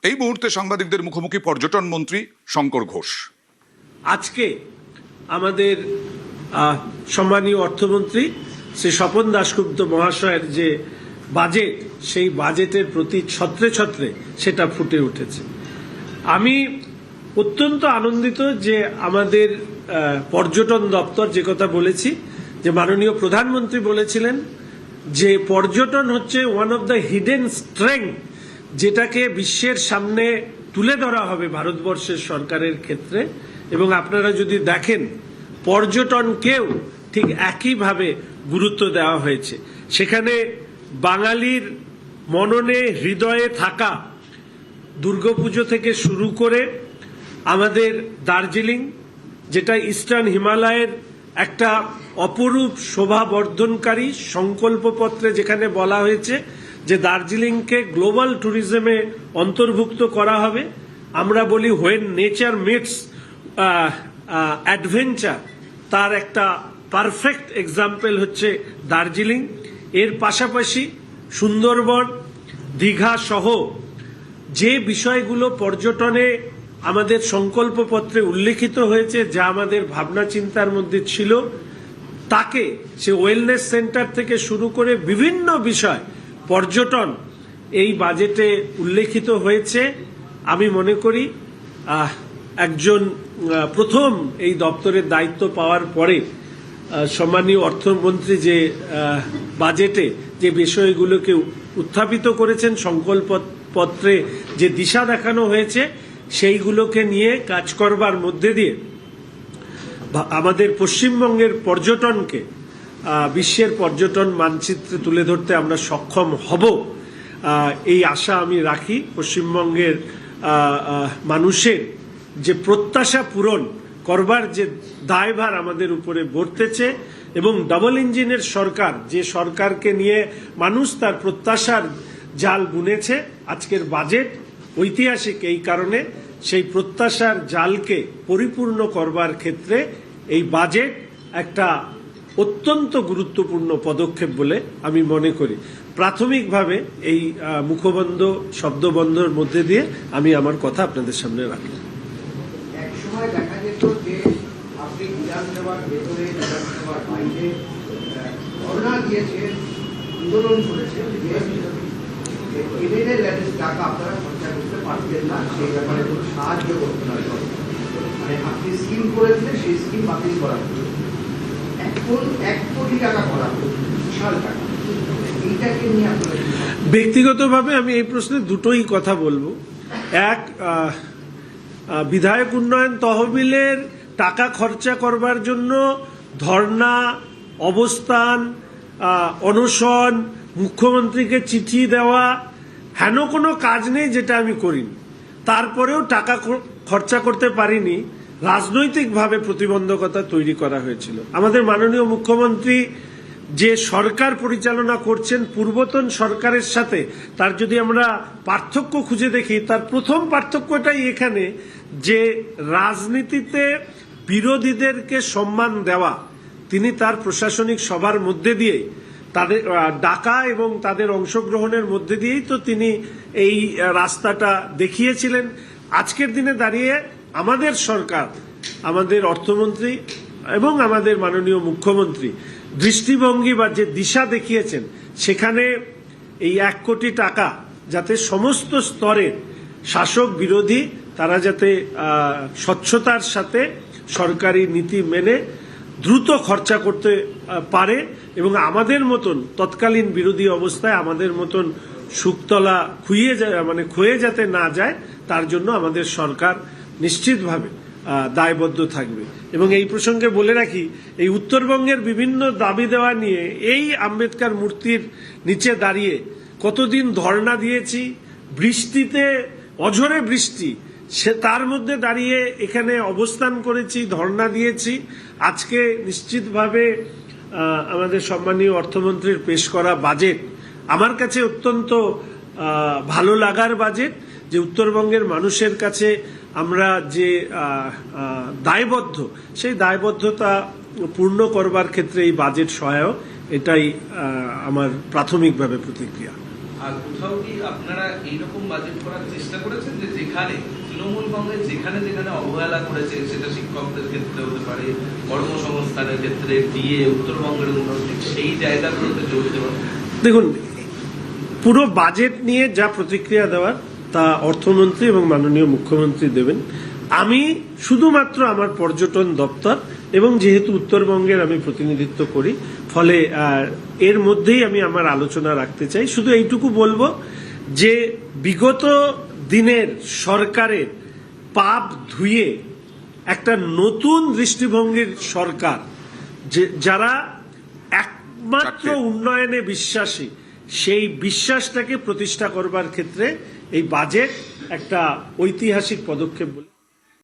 এই মুহূর্তে সাংবাদিকদের মুখোমুখি পর্যটন মন্ত্রী শঙ্কর ঘোষ। আজকে আমাদের সম্মানীয় অর্থমন্ত্রী শ্রী স্বপন দাশগুপ্ত মহাশয়ের যে বাজেট, সেই বাজেটের প্রতি ছত্রে ছত্রে সেটা ফুটে উঠেছে। আমি অত্যন্ত আনন্দিত যে আমাদের পর্যটন দপ্তর, যে কথা বলেছি, যে মাননীয় প্রধানমন্ত্রী বলেছিলেন যে পর্যটন হচ্ছে one of the hidden strength, যেটাকে বিশ্বের সামনে তুলে ধরা হবে ভারতবর্ষের সরকারের ক্ষেত্রে। এবং আপনারা যদি দেখেন, পর্যটনকেও ঠিক একইভাবে গুরুত্ব দেওয়া হয়েছে। সেখানে বাঙালির মননে হৃদয়ে থাকা দুর্গাপুজো থেকে শুরু করে আমাদের দার্জিলিং, যেটা ইস্টার্ন হিমালয়ের একটা অপরূপ শোভা বর্ধনকারী সংকল্পপত্রে যেখানে বলা হয়েছে যে দার্জিলিংকে গ্লোবাল ট্যুরিজমে অন্তর্ভুক্ত করা হবে। আমরা বলি হোয়েন নেচার মিটস অ্যাডভেঞ্চার, তার একটা পারফেক্ট এক্সাম্পল হচ্ছে দার্জিলিং। এর পাশাপাশি সুন্দরবন, দীঘা সহ যে বিষয়গুলো পর্যটনে আমাদের সংকল্পপত্রে উল্লেখিত হয়েছে, যা আমাদের ভাবনা চিন্তার মধ্যে ছিল, তাকে সে ওয়েলনেস সেন্টার থেকে শুরু করে বিভিন্ন বিষয় পর্যটন এই বাজেটে উল্লেখিত হয়েছে। আমি মনে করি একজন প্রথম এই দপ্তরের দায়িত্ব পাওয়ার পরে সম্মানীয় অর্থমন্ত্রী যে বাজেটে যে বিষয়গুলোকে উত্থাপিত করেছেন, সংকল্পপত্রে যে দিশা দেখানো হয়েছে, সেইগুলোকে নিয়ে কাজ করবার মধ্যে দিয়ে আমাদের পশ্চিমবঙ্গের পর্যটনকে বিশ্বের পর্যটন মানচিত্রে তুলে ধরতে আমরা সক্ষম হব, এই আশা আমি রাখি। পশ্চিমবঙ্গের মানুষের যে প্রত্যাশা পূরণ করবার যে দায়ভার আমাদের উপরে বর্তেছে, এবং ডাবল ইঞ্জিনের সরকার, যে সরকারকে নিয়ে মানুষ তার প্রত্যাশার জাল বুনেছে, আজকের বাজেট ঐতিহাসিক এই কারণে সেই প্রত্যাশার জালকে পরিপূর্ণ করবার ক্ষেত্রে এই বাজেট একটা অত্যন্ত গুরুত্বপূর্ণ পদক্ষেপ বলে আমি মনে করি। প্রাথমিকভাবে এই মুখবন্ধ শব্দবন্ধর মধ্যে দিয়ে আমি আমার কথা আপনাদের সামনে রাখলাম। একসময় দেখা যেত যে আপনি বিধানসভার ভেতরে, বিধানসভার বাইরে ধর্ণা দিয়েছেন, আন্দোলন করেছেন যে এমএলএ ল্যান্ডের টাকা আপনারা খরচা করতে পারতেন না, সেই ব্যাপারে কোনো সাহায্য করতে হয়। মানে আপনি স্কিম করেছিলেন, সেই স্কিম বাতিল করা হলো। এখন 1 কোটি টাকা করা হলো, বিশাল টাকা। এইটাকে নিয়ে আপনারা ব্যক্তিগতভাবে আমি এই প্রশ্নে দুটোই কথা বলবো। এক, বিধায়ক উন্নয়ন তহবিলের টাকা খরচা করবার জন্য ধর্ণা, অবস্থান, অনশন, মুখ্যমন্ত্রীকে চিঠি দেওয়া, হেন কোনো কাজ নেই যেটা আমি করিনি। তারপরেও টাকা খরচা করতে পারিনি, রাজনৈতিকভাবে প্রতিবন্ধকতা তৈরি করা হয়েছিল। আমাদের মাননীয় মুখ্যমন্ত্রী যে সরকার পরিচালনা করছেন পূর্বতন সরকারের সাথে, তার যদি আমরা পার্থক্য খুঁজে দেখি, তার প্রথম পার্থক্যটাই এখানে যে রাজনীতিতে বিরোধীদেরকে সম্মান দেওয়া। তিনি তার প্রশাসনিক সভার মধ্যে দিয়ে তাদের ডাকা এবং তাদের অংশগ্রহণের মধ্যে দিয়েই তো তিনি এই রাস্তাটা দেখিয়েছিলেন। আজকের দিনে দাঁড়িয়ে আমাদের সরকার, আমাদের অর্থমন্ত্রী এবং আমাদের মাননীয় মুখ্যমন্ত্রী দৃষ্টিভঙ্গি বা যে দিশা দেখিয়েছেন, সেখানে এই 1 কোটি টাকা যাতে সমস্ত স্তরের শাসক বিরোধী তারা যাতে স্বচ্ছতার সাথে সরকারি নীতি মেনে দ্রুত খরচা করতে পারে, এবং আমাদের মতন তৎকালীন বিরোধী অবস্থায় আমাদের মতন সুকতলা ক্ষয়ে যাতে না যায়, তার জন্য আমাদের সরকার নিশ্চিতভাবে দায়বদ্ধ থাকবে। এবং এই প্রসঙ্গে বলে রাখি, এই উত্তরবঙ্গের বিভিন্ন দাবি দেওয়া নিয়ে এই আম্বেদকর মূর্তির নিচে দাঁড়িয়ে কতদিন ধর্ণা দিয়েছি, বৃষ্টিতে, অঝোরে বৃষ্টি, তার মধ্যে দাঁড়িয়ে এখানে অবস্থান করেছি, ধর্ণা দিয়েছি। আজকে নিশ্চিতভাবে আমাদের সম্মানীয় অর্থমন্ত্রীর পেশ করা বাজেট আমার কাছে অত্যন্ত ভালো লাগার বাজেট, যে উত্তরবঙ্গের মানুষের কাছে আমরা যে দায়বদ্ধ, সেই দায়বদ্ধতা পূর্ণ করবার ক্ষেত্রে এই বাজেট সহায়ক। এটাই আমার প্রাথমিকভাবে প্রতিক্রিয়া। আর কোথাও কি আপনারা এইরকম বাজেট করার চেষ্টা করেছেন যে যেখানে তৃণমূল কংগ্রেস যেখানে যেখানে অবহেলা করেছে, সেটা শিক্ষকদের ক্ষেত্রে হতে পারে, কর্মসংস্থানের ক্ষেত্রে, ডিএ, উত্তরবঙ্গের উন্নতি, সেই জায়গাগুলোতে জোর দেওয়া? দেখুন, পুরো বাজেট নিয়ে যা প্রতিক্রিয়া দেওয়ার তা অর্থমন্ত্রী এবং মাননীয় মুখ্যমন্ত্রী দেবেন। আমি শুধুমাত্র আমার পর্যটন দপ্তর এবং যেহেতু উত্তরবঙ্গের আমি প্রতিনিধিত্ব করি, ফলে এর মধ্যেই আমি আমার আলোচনা রাখতে চাই। শুধু এইটুকু বলবো যে বিগত দিনের সরকারের পাপ ধুয়ে একটা নতুন দৃষ্টিভঙ্গির সরকার, যারা একমাত্র উন্নয়নে বিশ্বাসী, সেই বিশ্বাসটাকে প্রতিষ্ঠা করবার ক্ষেত্রে এই বাজেট একটা ঐতিহাসিক পদক্ষেপ বলে